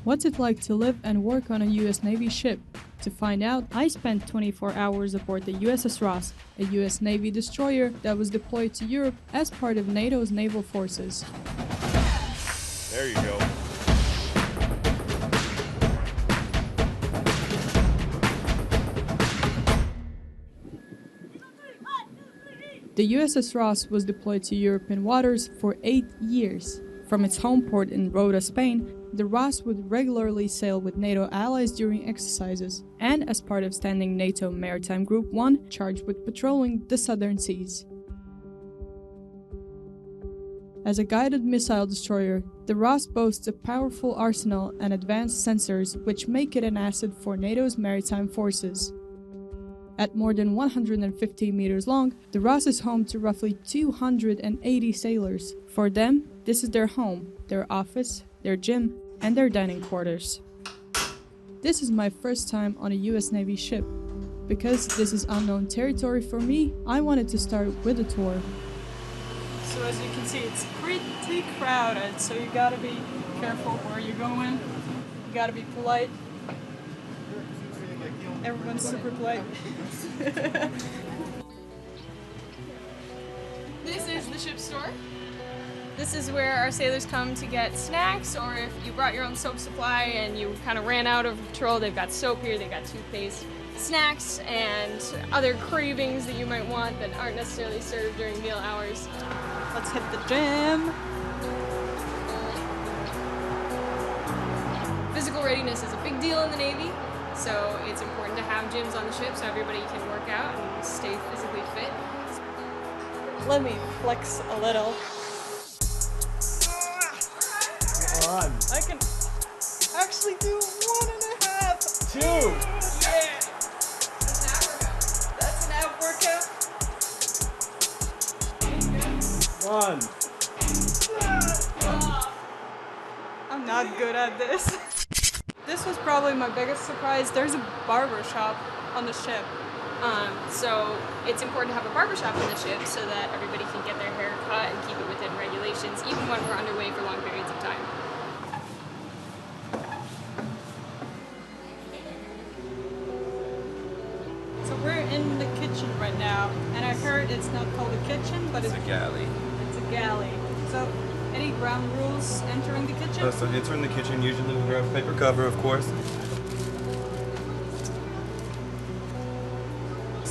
What's it like to live and work on a US Navy ship? To find out, I spent 24 hours aboard the USS Ross, a US Navy destroyer that was deployed to Europe as part of NATO's naval forces. There you go. The USS Ross was deployed to European waters for 8 years. From its home port in Rota, Spain, the Ross would regularly sail with NATO allies during exercises, and as part of standing NATO Maritime Group 1, charged with patrolling the southern seas. As a guided missile destroyer, the Ross boasts a powerful arsenal and advanced sensors which make it an asset for NATO's maritime forces. At more than 150 meters long, the Ross is home to roughly 280 sailors. For them, this is their home, their office, their gym, and their dining quarters. This is my first time on a US Navy ship. Because this is unknown territory for me, I wanted to start with a tour. So as you can see, it's pretty crowded, so you gotta be careful where you're going. You gotta be polite. Everyone's super polite. This is the ship store. This is where our sailors come to get snacks, or if you brought your own soap supply and you kind of ran out of patrol, they've got soap here, they've got toothpaste, snacks, and other cravings that you might want that aren't necessarily served during meal hours. Let's hit the gym. Physical readiness is a big deal in the Navy, so it's important to have gyms on the ship so everybody can work out and stay physically fit. Let me flex a little. One. I can actually do 1.5. 2. Yeah! That's an ab workout. 1. I'm not good at this. This was probably my biggest surprise. There's a barber shop on the ship. So it's important to have a barbershop on the ship so that everybody can get their hair cut and keep it within regulations, even when we're underway for long periods of time. So we're in the kitchen right now, and I heard it's not called a kitchen, but it's a galley. It's a galley. So any ground rules entering the kitchen? So entering the kitchen, usually we grab a paper cover, of course.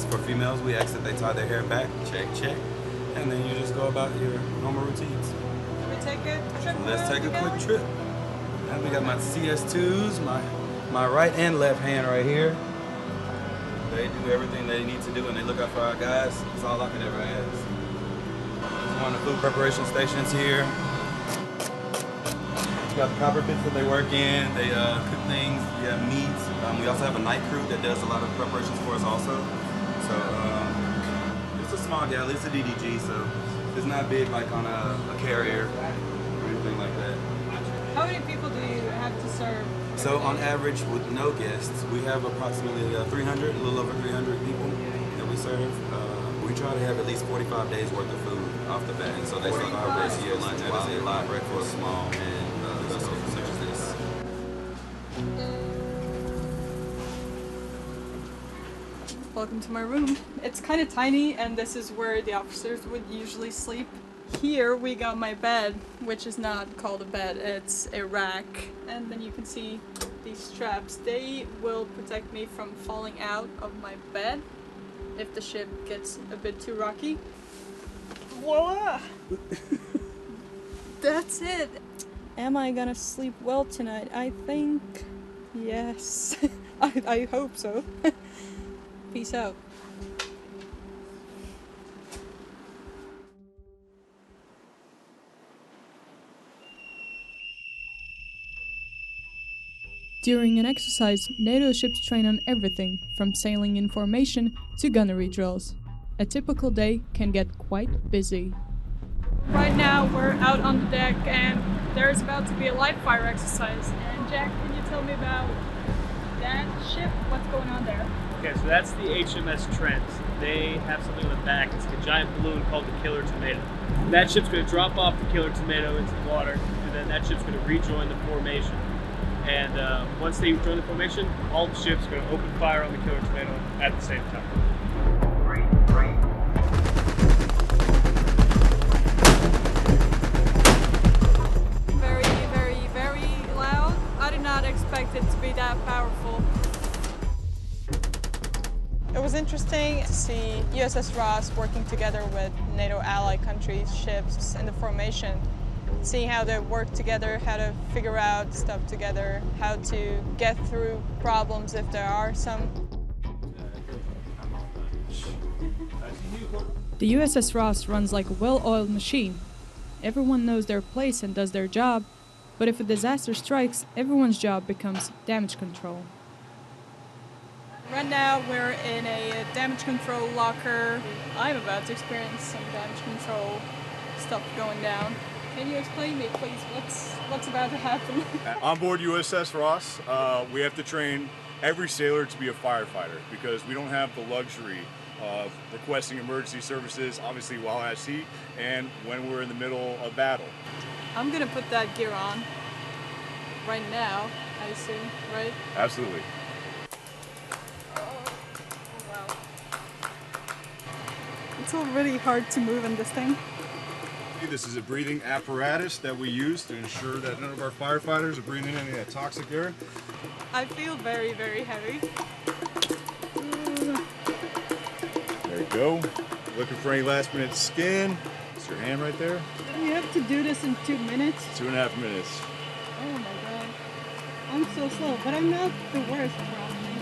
For females, we ask that they tie their hair back, check, and then you just go about your normal routines. Should we take a trip? Let's around take the a quick galley? trip. And we got my CS2s, my right and left hand right here. They do everything they need to do and they look out for our guys. That's all I could ever ask. There's one of the food preparation stations here. We got the copper pits that they work in. They cook things. We have meats. We also have a night crew that does a lot of preparations for us also. So it's a small galley. It's a DDG, so it's not big like on a carrier or anything like that. How many people do you have to serve? So on average, with no guests, we have approximately 300, a little over 300 people that we serve. We try to have at least 45 days worth of food off the bat. And so they start our best year lunch. That is a lot, breakfast, small, and vessels such as this. Welcome to my room. It's kind of tiny, and this is where the officers would usually sleep. Here we got my bed, which is not called a bed, it's a rack. And then you can see these straps. They will protect me from falling out of my bed if the ship gets a bit too rocky. Voila! That's it! Am I gonna sleep well tonight? I think yes. I hope so. Peace out. During an exercise, NATO ships train on everything, from sailing in formation to gunnery drills. A typical day can get quite busy. Right now we're out on the deck and there's about to be a live fire exercise. And Jack, can you tell me about that ship? What's going on there? Okay, so that's the HMS Trent. They have something on the back. It's a giant balloon called the Killer Tomato. That ship's going to drop off the Killer Tomato into the water, and then that ship's going to rejoin the formation. And once they join the formation, all the ships are going to open fire on the killer tornado at the same time. Very, very, very loud. I did not expect it to be that powerful. It was interesting to see USS Ross working together with NATO ally countries' ships in the formation, seeing how they work together, how to figure out stuff together, how to get through problems if there are some. The USS Ross runs like a well-oiled machine. Everyone knows their place and does their job, but if a disaster strikes, everyone's job becomes damage control. Right now we're in a damage control locker. I'm about to experience some damage control stuff going down. Can you explain me, please, what's about to happen? On board USS Ross, we have to train every sailor to be a firefighter because we don't have the luxury of requesting emergency services, obviously while at sea and when we're in the middle of battle. I'm gonna put that gear on right now, I assume, right? Absolutely. Oh, wow. It's already hard to move in this thing. This is a breathing apparatus that we use to ensure that none of our firefighters are breathing any of that toxic air. I feel very, very heavy. There you go. Looking for any last minute skin. It's your hand right there. You have to do this in 2 minutes? 2.5 minutes. Oh my god. I'm so slow, but I'm not the worst, probably,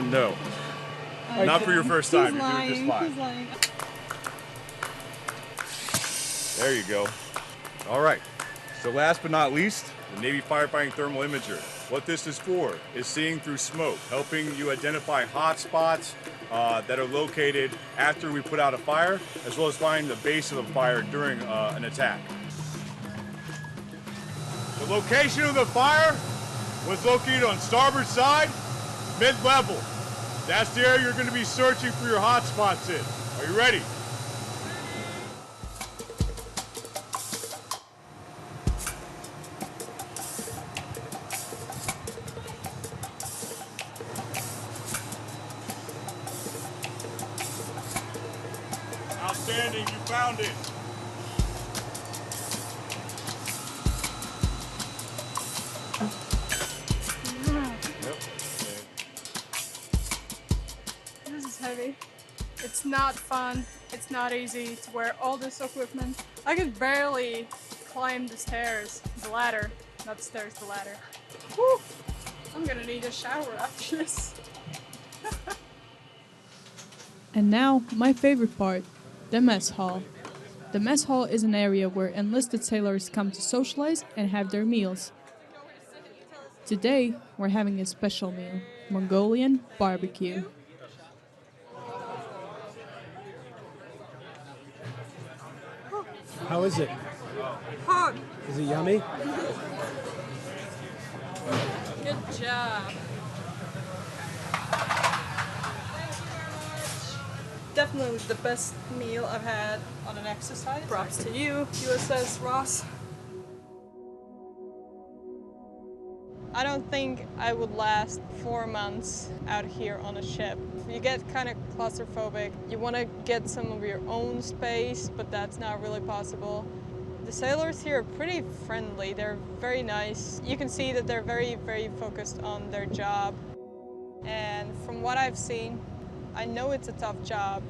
you know? No. Not for your first time. You're doing just fine. He's lying. There you go. All right. So last but not least, the Navy Firefighting Thermal Imager. What this is for is seeing through smoke, helping you identify hot spots that are located after we put out a fire, as well as finding the base of the fire during an attack. The location of the fire was located on starboard side, mid-level. That's the area you're going to be searching for your hot spots in. Are you ready? Outstanding, you found it. Yep. This is heavy. It's not fun. It's not easy to wear all this equipment. I could barely climb the stairs, the ladder. Not the stairs, the ladder. Whew. I'm gonna need a shower after this. And now, my favorite part, the mess hall. The mess hall is an area where enlisted sailors come to socialize and have their meals. Today, we're having a special meal, Mongolian barbecue. How is it? Hot. Is it yummy? Good job. Definitely the best meal I've had on an exercise. Props to you, USS Ross. I don't think I would last 4 months out here on a ship. You get kind of claustrophobic. You want to get some of your own space, but that's not really possible. The sailors here are pretty friendly. They're very nice. You can see that they're very, very focused on their job. And from what I've seen, I know it's a tough job,